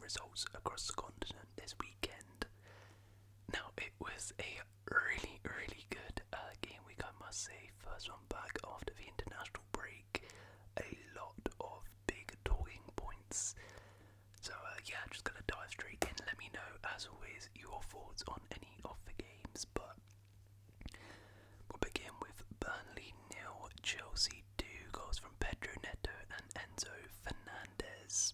results across the continent this weekend. Now, it was a really, really good game week, I must say. First one back after the international break. A lot of big talking points. So, just gonna dive straight in. Let me know, as always, your thoughts on any of the games. But we'll begin with Burnley 0, Chelsea 2, goals from Pedro Neto and Enzo Fernandez.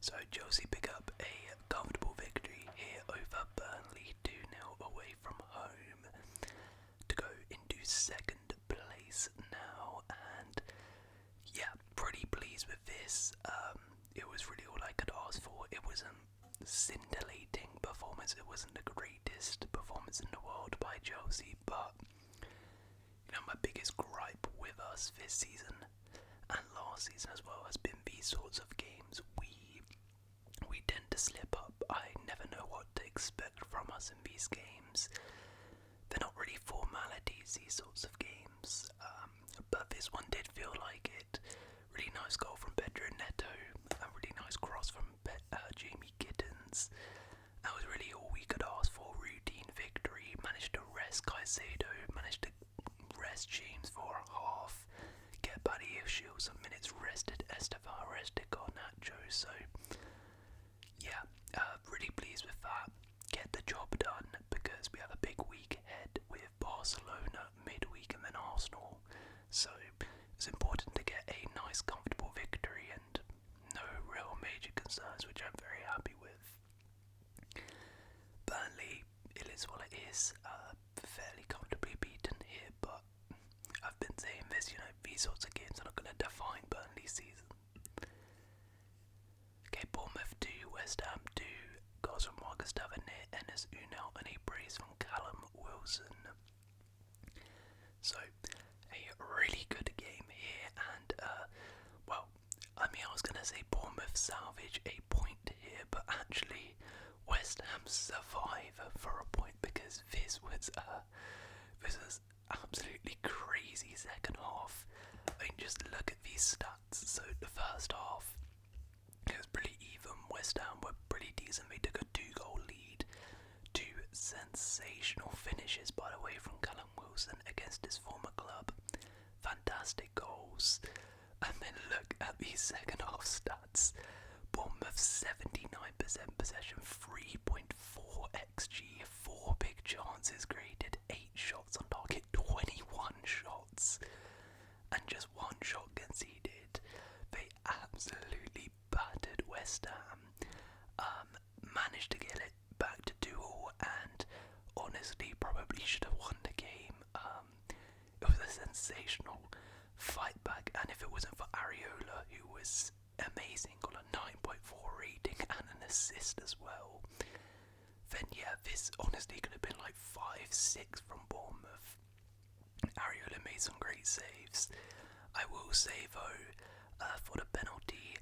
So Chelsea pick up a comfortable victory here over Burnley 2-0 away from home to go into second place now, and pretty pleased with this. It was really all I could ask for. It wasn't scintillating performance, it wasn't the greatest performance in the world by Chelsea, but my biggest gripe with us this season and last season as well has been these sorts of games. We tend to slip up. I never know what to expect from us in these games. They're not really formalities, these sorts of games, but this one did feel like it. Really nice goal from Pedro Neto, a really nice cross from Jamie Gittins. That was really all we could ask for. Routine victory, managed to rest Caicedo, managed to rest James for a half, get Paddy Shield some minutes, rested Estevao, rested Garnacho, so really pleased with that. Get the job done, because we have a big week ahead with Barcelona midweek and then Arsenal, so it's important to get a nice comfortable victory and no real major concerns, which I'm very happy with. Burnley, it is what it is, fairly comfortably beaten here, but I've been saying this, these sorts of games are not going to define Burnley's season. Okay, Bournemouth 2, West Ham 2, goals from Marcus Tavernier, Enes Unal, and a brace from Callum Wilson. So, a really good game here, and I was going to say Bournemouth salvage a point here, but actually West Ham survive for a point, because this was absolutely crazy second half. I mean, just look at these stats. So the first half, it was pretty even. West Ham were pretty decent. They took a 2-goal lead. 2 sensational finishes, by the way, from Callum Wilson against his former club. Fantastic goals. And then look at these second half stats. Bournemouth 79% possession, 3.4 XG, 4 big chances created, 8 shots on target, 21 shots, and just 1 shot conceded. They absolutely battered West Ham. Managed to get it back to 2-2, and honestly probably should have won the game. It was a sensational fight back, and if it wasn't for Areola, who was amazing, got a 9.4 rating and an assist as well, then this honestly could have been like 5-6 from Bournemouth. Areola made some great saves. I will say though, for the penalty,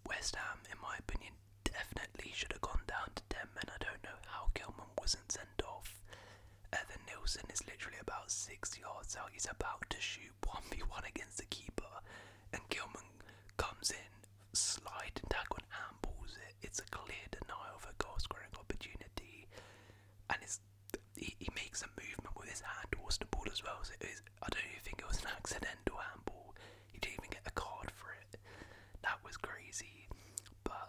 West Ham, in my opinion, definitely should have gone down to 10 men. I don't know how Gilman wasn't sent off. Evan Nielsen is literally about 6 yards out. He's about to shoot 1v1 against the keeper, and Gilman comes in, slide and tackle and handballs it. It's a clear denial of a goal scoring opportunity, and he makes a movement with his hand towards the ball as well. So I don't even think it was an accidental handball. He didn't even get a card for it. That was crazy. But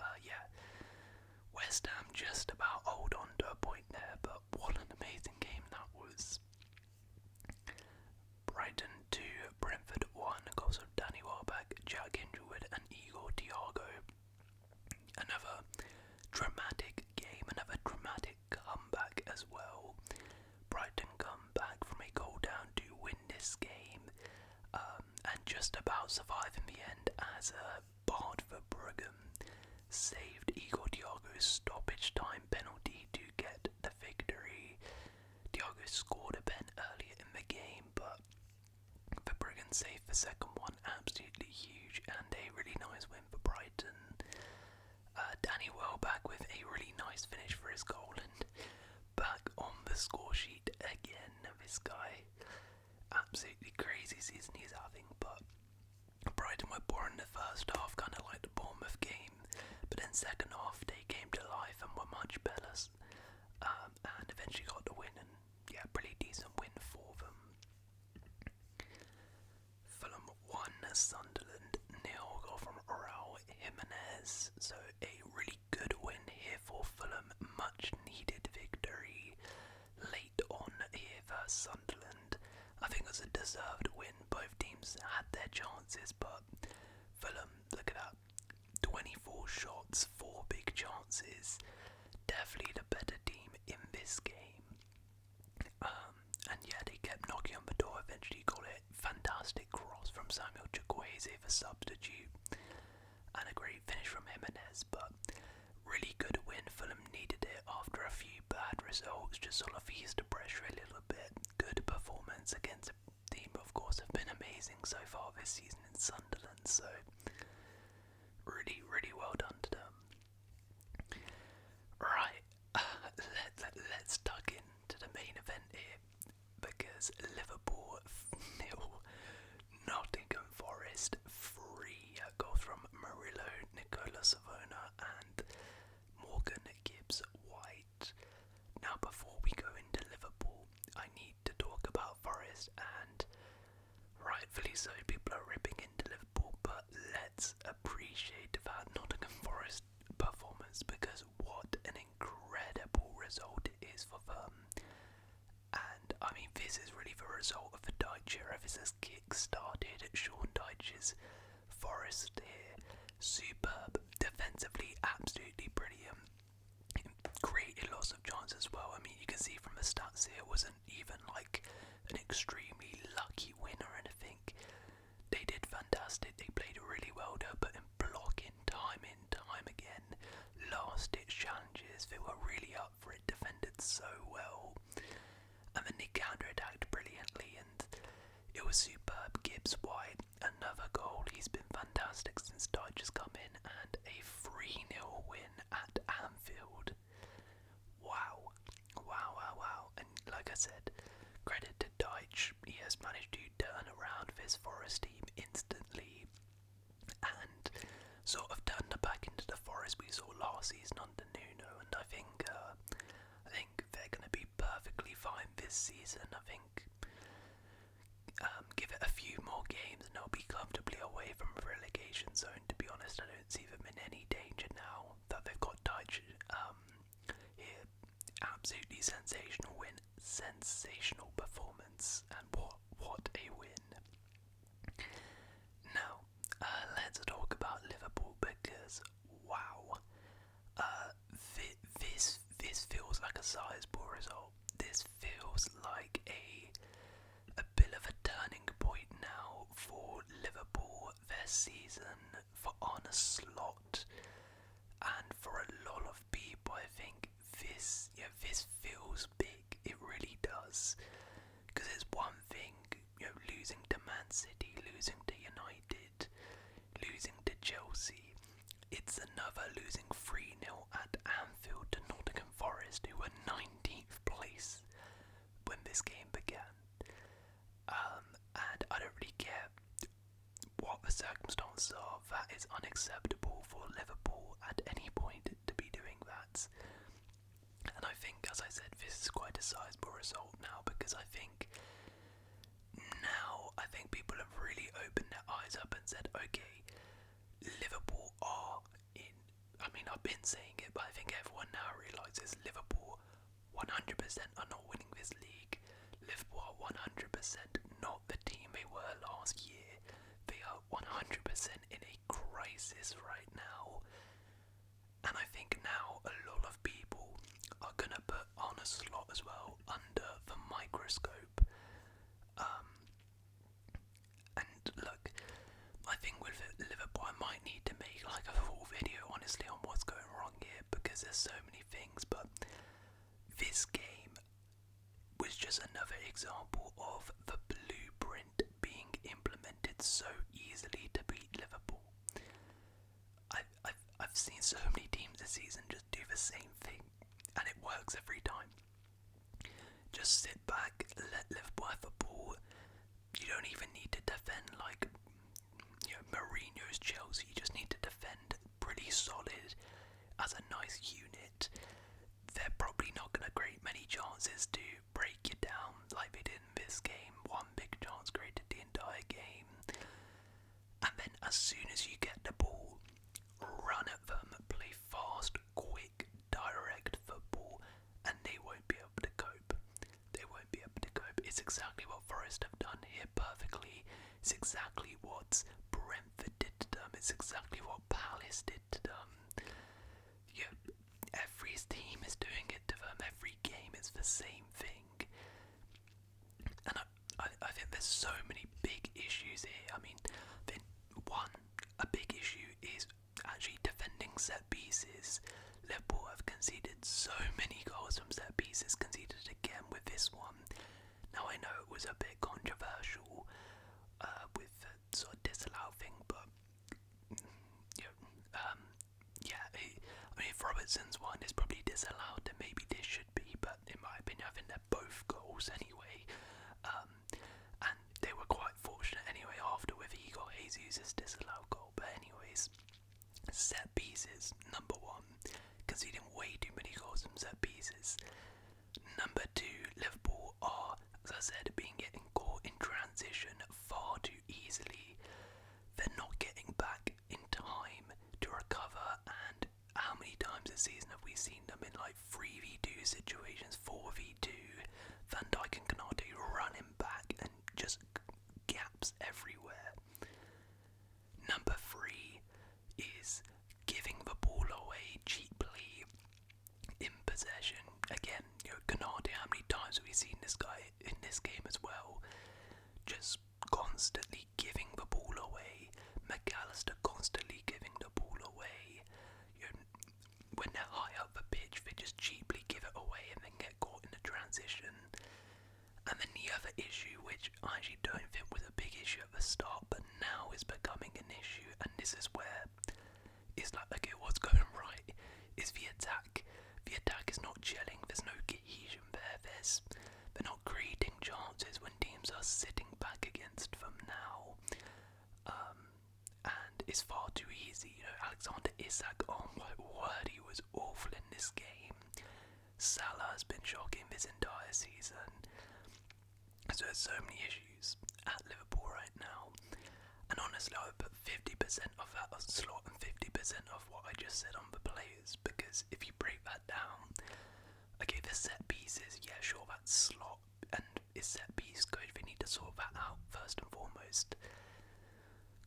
West Ham just about hold on to a point there, but what an amazing game that was. Brighton 2, Brentford 1, goals of Danny Welbeck, Jack Hinderwood and Igor Thiago. Another dramatic game, another dramatic comeback as well. Brighton come back from a goal down to win this game, and just about survive in the end, as Bart Verbruggen saved Igor Thiago's stoppage time penalty to get the victory. Thiago scored a pen earlier in the game, but Verbruggen saved the second one. Absolutely huge, and a really nice win for Brighton. Danny Welbeck with a really nice finish for his goal, and back on the score sheet again. This guy, absolutely crazy season he's having, but Brighton were poor in the first half, kind of like the Bournemouth game, but then second shots, 4 big chances. Definitely the better team in this game. And yeah, they kept knocking on the door. Eventually got it. Fantastic cross from Samuel Chukwueze for substitute. And a great finish from Jimenez. But really good win. Fulham needed it after a few bad results. Just sort of eased the pressure a little bit. Good performance against a team, of course, have been amazing so far this season in Sunderland. So really, really well done to them. Right, let's duck into the main event here, because Liverpool 0, Nottingham Forest 3. Goals from Murillo, Nicola Savona and Morgan Gibbs-White. Now before we go into Liverpool, I need to talk about Forest, and rightfully so, people are ripping into Liverpool, but let's appreciate that Nottingham Forest performance, because what an incredible result it is for them. And I mean, this is really the result of the Dyche era. This has kick-started Sean Dyche's Forest here. Superb. Defensively, absolutely brilliant. Created lots of chances as well. I mean, you can see from the stats here, it wasn't even like an extremely lucky win or anything. They did fantastic. They played really well. They were putting blocking time in, time again. Last ditch challenges. They were really up for it. Defended so well. And then they counter-attacked brilliantly, and it was superb. Gibbs-White, another goal. He's been fantastic since Dyche has come in, and a 3-0 win at Anfield. Wow. And like I said, credit to Dyche. He has managed to turn around this Forest team instantly and sort of turn them back into the Forest we saw last season under Nuno. And I think they're going to be perfectly fine this season. I think give it a few more games and they'll be comfortably away from the relegation zone. To be honest, I don't see them in any danger now that they've got Dyche here. Absolutely sensational win, sensational performance, and what a win. Now, let's talk about Liverpool, because wow, this feels like a sizable result. This feels like a bit of a turning point now for Liverpool this season, for Arne Slot, and for a lot of people. I think this feels big. It really does, because it's one thing, losing to Man City, losing to United, losing to Chelsea. It's another losing 3-0 at Anfield to Nottingham Forest, who were 19th place when this game began. And I don't really care what the circumstances are. That is unacceptable for Liverpool at any point to be doing that. And I think, as I said, this is quite a sizable result now, because I think people have really opened their eyes up and said, okay, Liverpool are in. I mean, I've been saying it, but I think everyone now realises Liverpool 100% are not winning this league. Liverpool are 100% not the team they were last year. They are 100% in a crisis right now. And I think now a lot of people are going to put Arne Slot as well under the microscope. And look, I think with Liverpool I might need to make like a full video honestly on what's going wrong here, because there's so many things, but this game was just another example of the blueprint being implemented so easily to beat Liverpool. I've seen so many teams this season just do the same thing, and it works every time. Just sit back, let Liverpool have the ball. You don't even need to defend like Mourinho's Chelsea. You just need to defend pretty solid as a nice unit. They're probably not going to create many chances to break you down like they did in this game. One big chance created the entire game. And then as soon as you get the ball, run at them, play fast, quick, direct football, and they won't be able to cope. They won't be able to cope. It's exactly what Forest have done here perfectly. It's exactly what Brentford did to them. It's exactly what Palace did to them. same thing. And I think there's so many big issues here. I mean, a big issue is actually defending set pieces. Liverpool have conceded so many goals from set pieces, conceded again with this one. Now I know it was a bit controversial with the sort of disallow thing, but I mean, if Robertson's one is probably disallowed, then maybe this should be, but in my opinion, I think they're both goals anyway. And they were quite fortunate anyway after with Igor Jesus' disallowed goal. But anyways, set pieces, number one, conceding way too many goals from set pieces. Number two, Liverpool are, as I said, getting caught in transition far too easily. They're not getting back in time to recover, and how many times this season have we seen them in like 3v2 situations, 4v2, Van Dijk and Canate running back and just gaps everywhere. Number three is giving the ball away cheaply in possession. Again, Canate, how many times have we seen this guy in this game as well? Just constantly giving the ball away. McAllister constantly giving the ball away. When they're high up the pitch, they just cheaply give it away and then get caught in the transition. And then the other issue, which I actually don't think was a big issue at the start, but now is becoming an issue, and this is where it's like, okay, what's going right, is the attack. The attack is not gelling, there's no cohesion there, they're not creating chances when teams are sitting back against them now. And it's far too easy. Alexander Isak, oh my word, he was awful in this game. Salah has been shocking this entire season. So there's so many issues at Liverpool right now. And honestly, I would put 50% of that on Slot and 50% of what I just said on the players, because if you break that down, okay, the set pieces, yeah, sure, that's Slot, and his set piece coach, they need to sort that out first and foremost.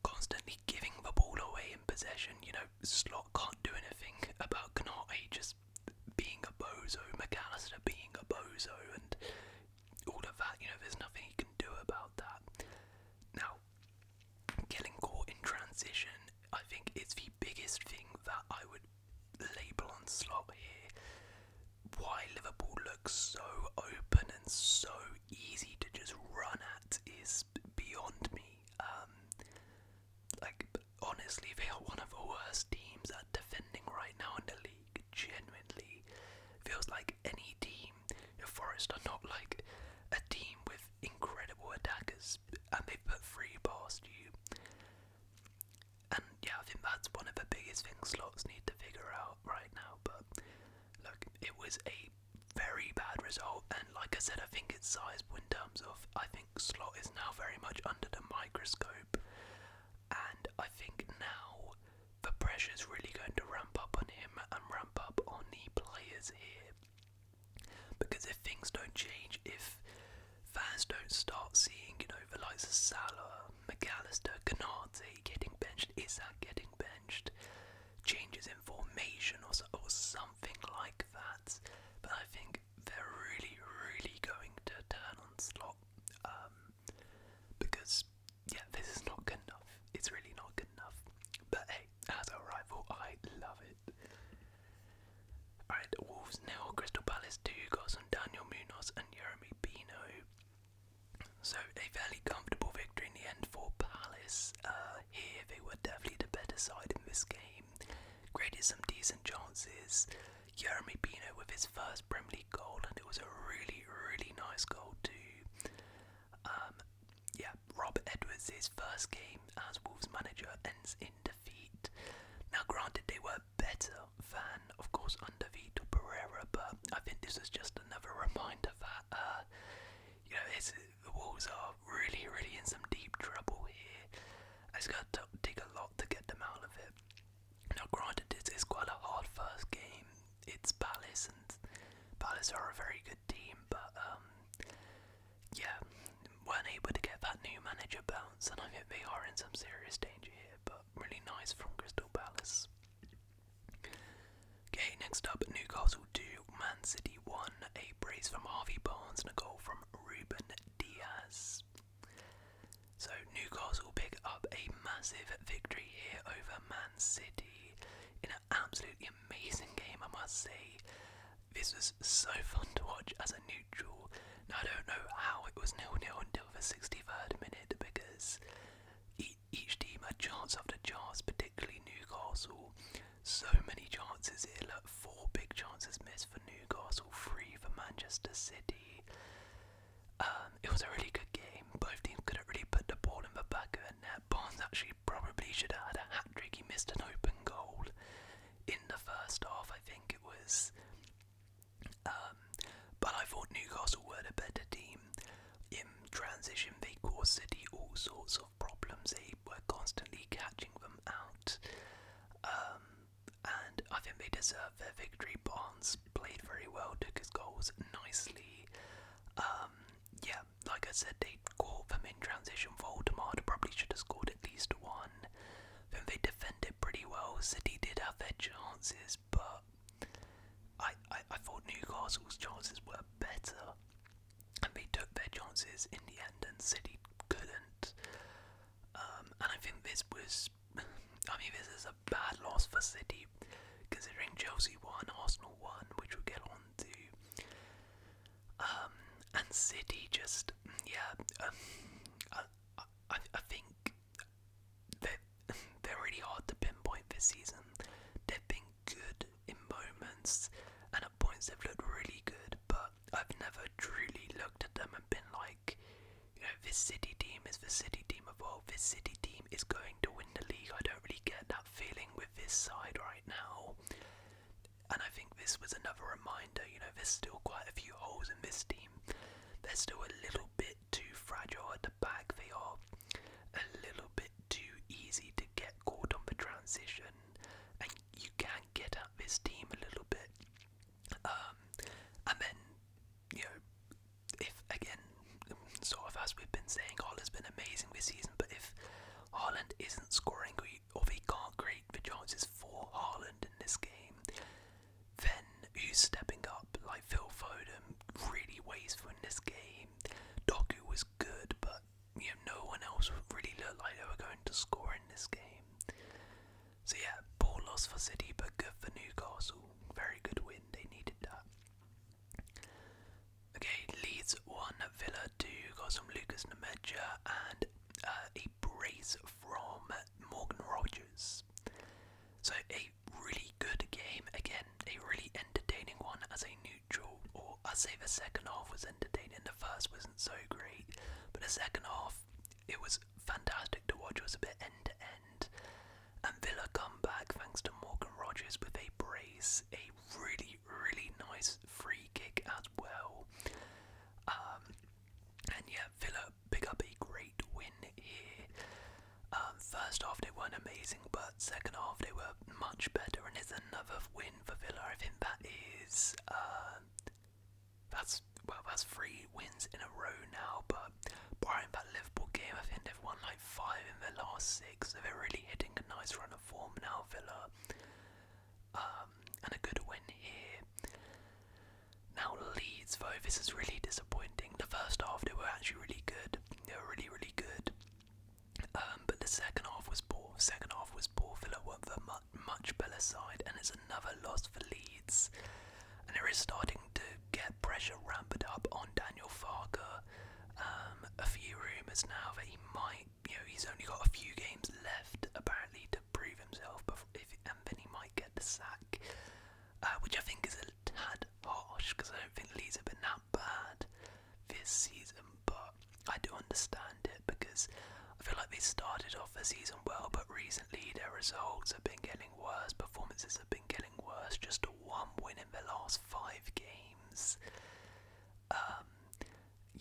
Constantly giving the ball away in possession, Slot can't do anything about Canate just being a bozo, McAllister being a bozo, and all of that, there's nothing he can do about that. Now, getting caught in transition, I think it's the biggest thing that I would label on Slot here. Why Liverpool looks so open and so easy to just run at is beyond me. Honestly, they are one of the worst teams at defending right now in the league. Genuinely, feels like any team. Forest are not like a team with incredible attackers, and they put three past you. And yeah, I think that's one of the biggest things Slots need to figure out right now. But look, it was a very bad result, and like I said, I think it's sizable in terms of, I think Slot is now very much under the microscope, and I think now the pressure's really going to ramp up on him and ramp up on the players here. Because if things don't change, if fans don't start seeing, the likes of Salah, McAllister, Canate getting benched, Isak getting benched, changes in formation or something like that, but I think they're really, really going to turn on Slot, because, yeah, this is not good enough. It's really not good enough. But hey, as a rival, I love it. Alright, Wolves 0, Crystal Palace 2, goals from Daniel Munoz and Jeremy Pino. So a fairly comfortable victory in the end for Palace. Here they were definitely the better side in this game. Created some decent chances. Jeremy Pino with his first Premier League goal, and it was a really, really nice goal too. Rob Edwards' first game as Wolves manager ends in defeat. Now granted, they were better than, of course, under Vitor Pereira, but I think this is just another reminder that, the Wolves are really, really in some deep trouble here. It's going to take a lot to get them out of it. Now granted, it is quite a hard first game. It's Palace, and Palace are a very good team, but weren't able to get that new manager bounce, and I think they are in some serious danger here, but really nice from Crystal Palace. Okay, next up, Newcastle 2, Man City 1, a brace brace from Harvey Barnes and a goal from Ruben Diaz. So Newcastle pick up a massive victory here over Man City in an absolutely amazing game, I must say. This was so fun to watch as a neutral. Now I don't know how it was 0-0 until the 63rd minute, because each team had chance after chance, particularly Newcastle. So many chances here. Look, 4 big chances missed for Newcastle, 3 for Manchester City. It was a really good game. Both teams couldn't really put the ball in the back of the net. Barnes actually probably should have had a hat-trick. He missed an open goal in the first half, I think it was. But I thought Newcastle were the better team. In transition, they caused City all sorts of problems. They were constantly catching them out. And I think they deserved their victory. Barnes played very well, took his goals nicely. Yeah, like I said, they caught them in transition. Voldemort probably should have scored at least one. Then they defended pretty well. City did have their chances, but I thought Newcastle's chances were better, and they took their chances in the end, and City couldn't. And I think this is a bad loss for City, considering Chelsea won, Arsenal won, which we'll get on to. And City just, I think they're really hard to pinpoint this season. They've been good in moments, and at points they've looked really good, but I've never truly looked at them and been like, this City team is the City team of old. This City team is going to win the league. I don't really get that feeling with this side right now. And I think this was another reminder, there's still quite a few holes in this team. They're still a little bit too fragile at the back. They are a little bit too easy to get caught on the transition, and you can get at this team a little bit. And then, if again, sort of as we've been saying, Haaland's been amazing this season, but if Haaland isn't scoring, or they can't create the chances for Haaland in this game, then who's stepping up? Like Phil Foden, really wasteful in this game. Doku was good, but no one else really looked like they were going to score in this game. So yeah, poor loss for City, but good for Newcastle. Very good win, they needed that. Okay, Leeds 1, Villa 2, got some Lucas Nemedja and a brace from Morgan Rogers. So a really good game, again, a really entertaining one as a neutral, or I'd say the second half was entertaining, the first wasn't so great, but the second half, it was fantastic to watch. It was a bit end to end, and Villa come back thanks to Morgan Rogers with a brace, a really, really nice free kick as well. And yeah, Villa pick up a great win here. First half they weren't amazing, but second half they were much better, and it's another win for Villa. I think that is that's 3 wins in a row now. But barring that Liverpool game, I think they've won like 5 in their last 6, so they're really hitting a nice run of form now, Villa. And a good win here. Now Leeds, though, this is really disappointing. The first half they were actually really good. They were really, really good. But the second half was poor. Villa were the much better side, and it's another loss for Leeds. And there is starting to get pressure ramped up on Daniel Farke. A few rumours now that he might, he's only got a few games left apparently to prove himself, and then he might get the sack, which I think is a tad harsh, because I don't think Leeds have been that bad this season, but I do understand it, because I feel like they started off the season well, but recently their results have been getting worse, performances have been getting worse, just a 1 win in the last 5 games.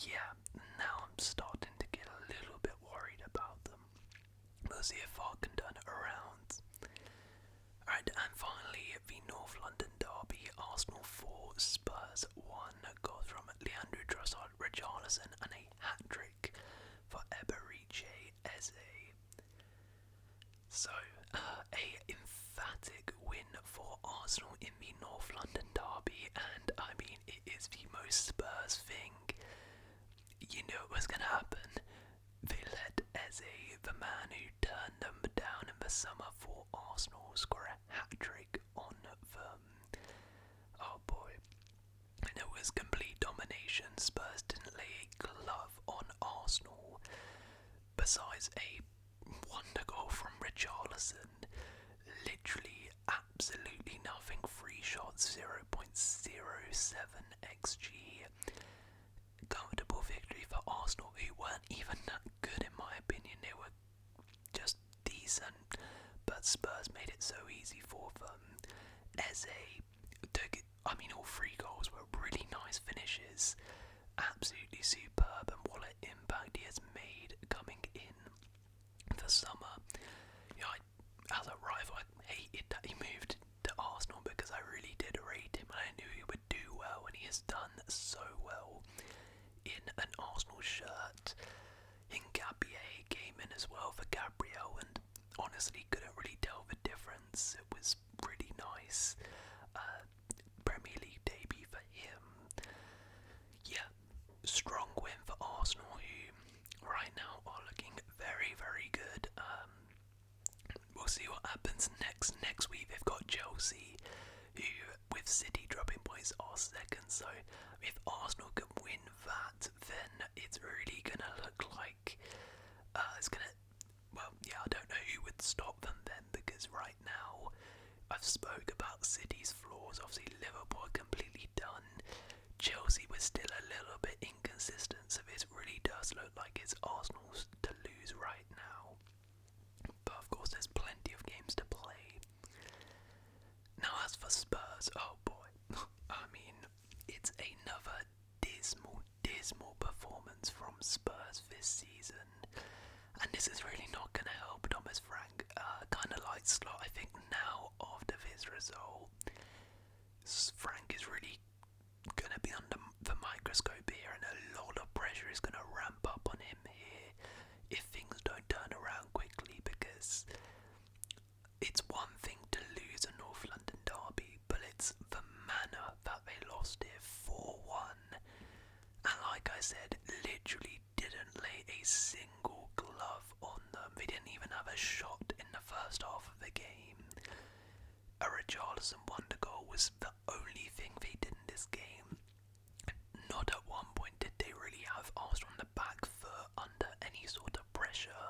Yeah, now I'm starting to get a little bit worried about them. We'll see if I can turn it around. Alright, and finally, the North London derby, Arsenal 4, Spurs 1, goals from Leandro Trossard-Richarlison and a hat-trick for Eberechi Eze. So, a emphatic win for Arsenal in the North London derby, and I mean, it is the most first thing you knew it was going to happen. They let Eze, the man who turned them down in the summer for Arsenal, score a hat-trick on them. Oh boy. And it was complete domination. Spurs didn't lay a glove on Arsenal. Besides a wonder goal from Richarlison. Literally absolutely nothing. 3 shots, 0.07 XG. Comfortable victory for Arsenal, who weren't even that good in my opinion. They were just decent, but Spurs made it so easy for them. Eze took it, all 3 goals were really nice finishes. Absolutely superb, and what an impact he has made coming in the summer. As a rival, I hated that he moved to Arsenal because I really did rate him and I knew he would do well, and he has done so well in an Arsenal shirt. Hincapié came in as well for Gabriel, and honestly couldn't really tell the difference. It was really nice. Premier League debut for him. Yeah, strong win for Arsenal, who right now are looking very, very good. We'll see what happens next week. They've got Chelsea, who with City dropping points are second, so if Arsenal can win that, then it's really gonna look like I don't know who would stop them then, because right now I've spoke about City's flaws. Obviously Liverpool are completely done. Chelsea was still a little bit inconsistent, so this really does look like it's Arsenal's to lose right now. But of course there's plenty of games to play. Now as for Spurs, oh boy, it's another dismal performance from Spurs this season. And this is really not going to help Thomas Frank. Kind of like Slot, I think now after this result, Frank is really going to be under the microscope here, and a lot of pressure is going to ramp up on him here if things don't turn around quickly, because it's one thing to lose a North London derby, but it's the manner that they lost it 4-1. And like I said, literally didn't lay a single glove on them. They didn't even have a shot in the first half of the game. A Richarlison wonder goal was the only thing they did in this game. Not at one point did they really have Arsenal on the back foot under any sort of pressure.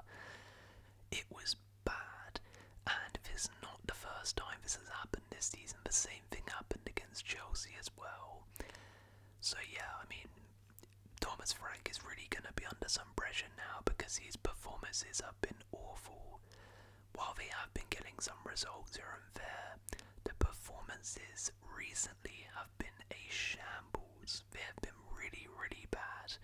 It was bad, and this is not the first time this has happened this season. The same thing happened against Chelsea as well. So yeah, Thomas Frank is really going to be under some pressure now because his performances have been awful. While they have been getting some results here and there, the performances recently have been a shambles. They have been really, really bad.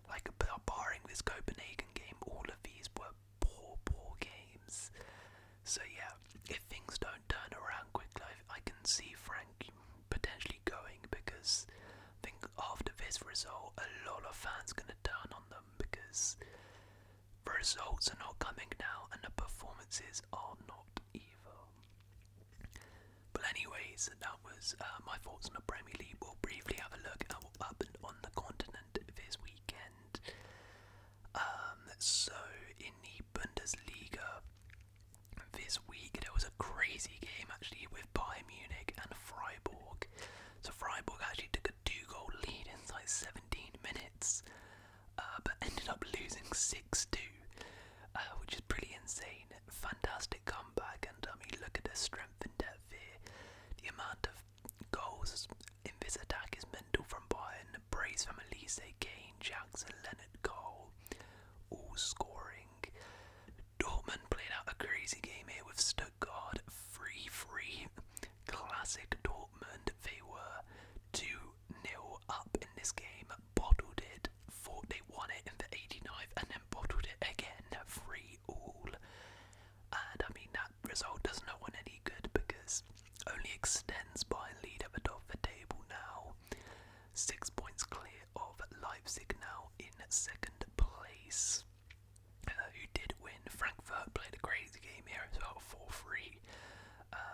Like, barring this Copenhagen game, all of these were poor games. So yeah, if things don't turn around quickly, I can see Frank potentially going, because I think after this result, a lot of fans are going to turn on them because the results are not coming now and the performances are not either. But anyways, that was my thoughts on the Premier League. We'll briefly have a look at what happened on the continent this weekend. So in the Bundesliga this week, there was a crazy game actually with Bayern Munich and Freiburg. So Freiburg actually took a 2-goal lead inside 17 minutes, but ended up losing 6-2, which is pretty insane. Fantastic comeback, and look at the strength and depth here. The amount of goals in this attack is mental from Bayern. Brace from Elise, Kane, Jackson, Leonard, Cole, all scoring. Dortmund played out a crazy game here with Stuttgart, 3-3. Classic Dortmund. They were 2-0 up in this game, bottled it, thought they won it in the 89th, and then bottled it again, 3-all. And that result does no one any good, because only extends Bayern lead at the top of the table now. 6 points clear of Leipzig now in second place. Who did win? Frankfurt played a crazy game here as well, 4-3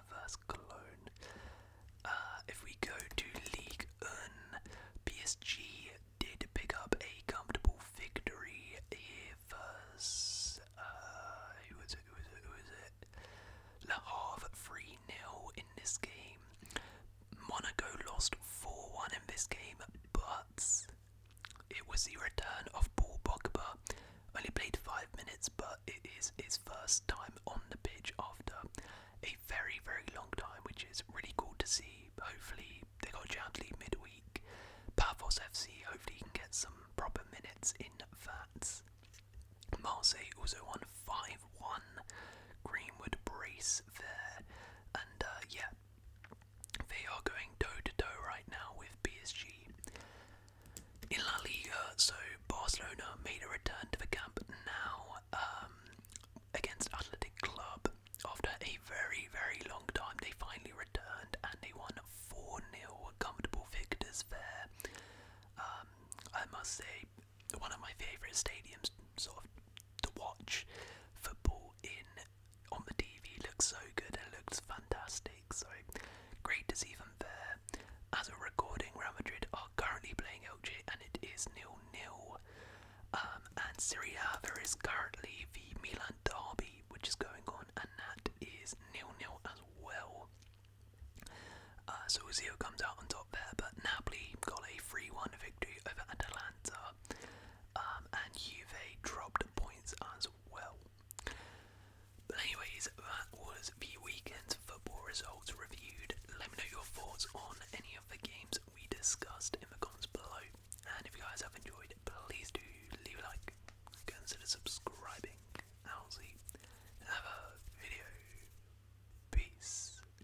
versus Cologne. If we go to Ligue 1, PSG this game, but it was the return of Paul Pogba. Only played 5 minutes, but it is his first time on the pitch after a very, very long time, which is really cool to see. Hopefully, they got Champions League midweek. Paphos FC, hopefully he can get some proper minutes in that. Marseille also won 5-1. Greenwood brace there. And yeah, they are going toe-to-toe right now with PSG. In La Liga, so Barcelona made a return to the camp now against Athletic Club. After a very, very long time, they finally returned and they won 4-0. Comfortable victors there. I must say, one of my favourite stadiums sort of to watch football in on the TV. Looks so good, it looks fantastic, so great to see them there. As a recording, Real Madrid are currently playing Elche and it is 0-0. And Serie A, there is currently the Milan derby which is going on, and that is 0-0 as well. So we'll see who comes out on top there, but Napoli got a 3-1 victory over Atalanta, and Juve dropped points as well. But anyways, that was the weekend's football results reviewed. Let me know your thoughts on any of the games we discussed in